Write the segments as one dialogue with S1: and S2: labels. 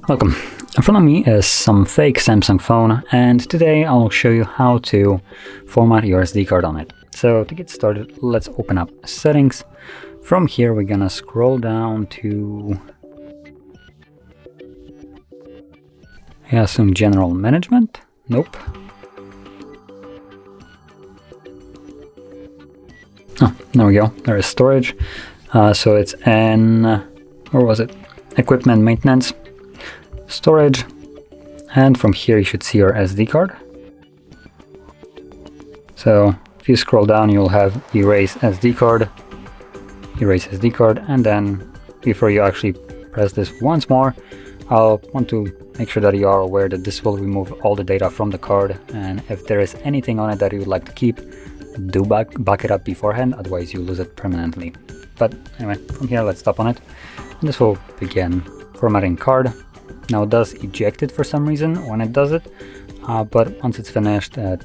S1: Welcome. In front of me is some fake Samsung phone, and today I'll show you how to format your SD card on it. So to get started, let's open up settings. From here we're gonna scroll down to, I assume, general management. Nope. Oh, there we go. There is storage. So it's in, where was it? Equipment maintenance. Storage, and from here you should see your SD card. So if you scroll down, you'll have erase SD card, and then before you actually press this once more, I'll want to make sure that you are aware that this will remove all the data from the card, and if there is anything on it that you would like to keep, do back it up beforehand, otherwise you lose it permanently. But anyway, from here let's tap on it, and this will begin formatting card. Now it does eject it for some reason when it does it, but once it's finished, then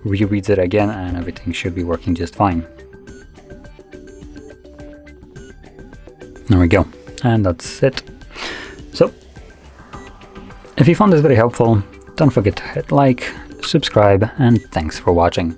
S1: rereads it again and everything should be working just fine. There we go, and that's it. So, if you found this very helpful, don't forget to hit like, subscribe, and thanks for watching.